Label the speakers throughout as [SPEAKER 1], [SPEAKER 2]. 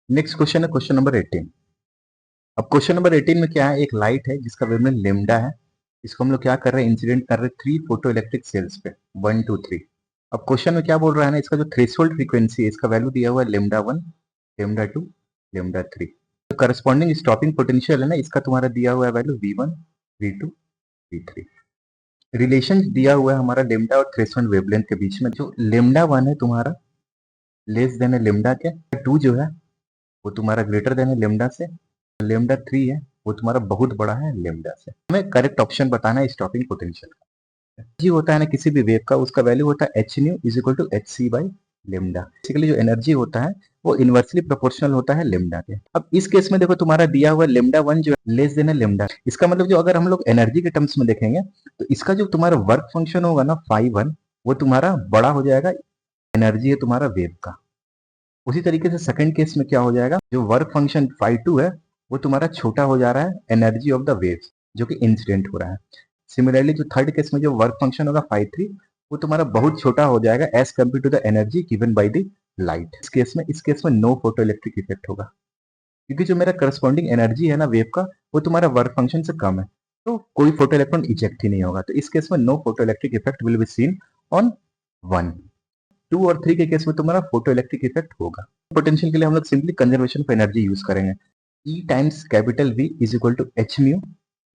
[SPEAKER 1] Next question है question number 18। अब question number 18 में क्या है, एक लाइट है जिसका वेवलेंथ लेमडा है। इसको हम लोग क्या कर रहे हैं, इंसिडेंट कर रहे हैं 3 फोटो इलेक्ट्रिक सेल्स पे, 1 2 3। अब क्वेश्चन में क्या बोल रहा है ना, इसका जो थ्रेशोल्ड फ्रीक्वेंसी है इसका वैल्यू दिया हुआ है लेमडा 1, लेमडा 2, लेमडा 3। तो करस्पॉन्डिंग स्टॉपिंग पोटेंशियल है ना, इसका तुम्हारा दिया हुआ है value V1, V2, V3। Relation दिया हुआ है हमारा लेमडा और थ्रेशोल्ड वेवलेंथ के बीच में। जो लेमडा 1 है तुम्हारा लेस देन है लेमडा के, 2 जो है वो तुम्हारा ग्रेटर देन है लेमडा से, लेमडा 3 है वो तुम्हारा बहुत बड़ा है लेमडा से। हमें करेक्ट ऑप्शन बताना है स्टॉपिंग पोटेंशियल का। जी होता है ना किसी भी वेव का, उसका वैल्यू होता है h nu is equal to h c by lambda. Basically जो एनर्जी होता है वो इनवर्सली प्रोपोर्शनल होता है लेमडा के। अब इस केस में देखो तुम्हारा दिया हुआ लेमडा 1 जो है लेस देन है लेमडा। इसका मतलब जो अगर हम लोग एनर्जी के टर्म्स में देखेंगे तो इसका जो तुम्हारा वर्क फंक्शन होगा ना फाई 1, वो तुम्हारा बड़ा हो जाएगा एनर्जी है तुम्हारा वेव का। उसी तरीके से सेकंड केस में क्या हो जाएगा, जो वर्क फंक्शन फाई 2 है वो तुम्हारा छोटा हो जा रहा है एनर्जी ऑफ द वेव जो कि इंसिडेंट हो रहा है। सिमिलरली जो थर्ड केस में जो वर्क फंक्शन होगा फाई 3 वो तुम्हारा बहुत छोटा हो जाएगा as compare to the energy given by the light. इस केस में नो फोटो इलेक्ट्रिक इफेक्ट होगा क्योंकि जो मेरा करस्पॉन्डिंग एनर्जी है ना वेव का वो तुम्हारा वर्क फंक्शन से कम है, तो कोई फोटो इलेक्ट्रॉन इजेक्ट ही नहीं होगा। तो इस केस में no photoelectric effect will be seen on 1। 2 और 3 के केस में तुम्हारा फोटो इलेक्ट्रिक इफेक्ट होगा। पोटेंशियल के लिए हम लोग simply conservation of energy use करेंगे। E times capital V is equal to h nu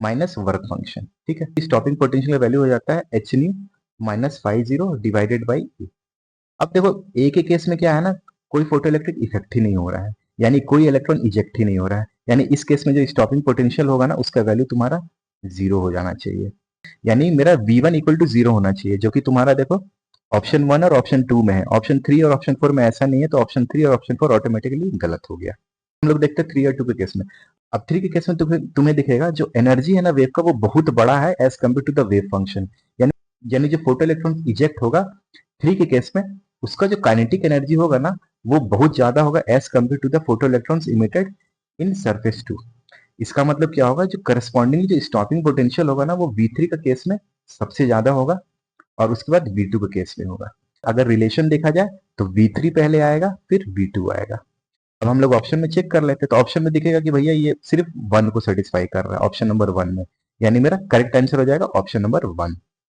[SPEAKER 1] minus work function. ठीक है, स्टॉपिंग पोटेंशियल का वैल्यू हो जाता है h nu minus 50 divided by E। अब देखो ए के केस में क्या है ना, कोई फोटो इलेक्ट्रिक इफेक्ट ही नहीं हो रहा है, यानी कोई इलेक्ट्रॉन इजेक्ट ही नहीं हो रहा है, यानी इस केस में जो स्टॉपिंग पोटेंशियल होगा ना उसका वैल्यू तुम्हारा 0 हो जाना चाहिए। यानी मेरा V1 इक्वल टू 0 होना चाहिए, जो कि तुम्हारा देखो ऑप्शन 1 और ऑप्शन 2 में है। ऑप्शन 3 और ऑप्शन 4 में ऐसा नहीं है, तो ऑप्शन 3 और ऑप्शन 4 ऑटोमेटिकली गलत हो गया। हम लोग देखते हैं 3 और 2 के केस में। अब 3 के केस में तुम्हें दिखेगा जो एनर्जी है ना वेव का वो बहुत बड़ा है as compare to the wave function. यानी जो फोटो इलेक्ट्रॉन इजेक्ट होगा 3 के केस में, उसका जो काइनेटिक एनर्जी होगा ना वो बहुत ज्यादा होगा as compare to the photo electrons emitted in surface 2। इसका मतलब क्या होगा, जो करस्पॉन्डिंग जो स्टॉपिंग पोटेंशियल होगा ना वो V3 का केस में सबसे ज्यादा होगा और उसके बाद V2 के केस में होगा। अगर रिलेशन देखा जाए तो V3 पहले आएगा फिर V2 आएगा। अब हम लोग ऑप्शन में चेक कर लेते हैं, तो ऑप्शन में दिखेगा कि भैया ये सिर्फ 1 को सेटिस्फाई कर रहा है, ऑप्शन नंबर 1 में, यानी मेरा करेक्ट आंसर हो जाएगा ऑप्शन नंबर 1।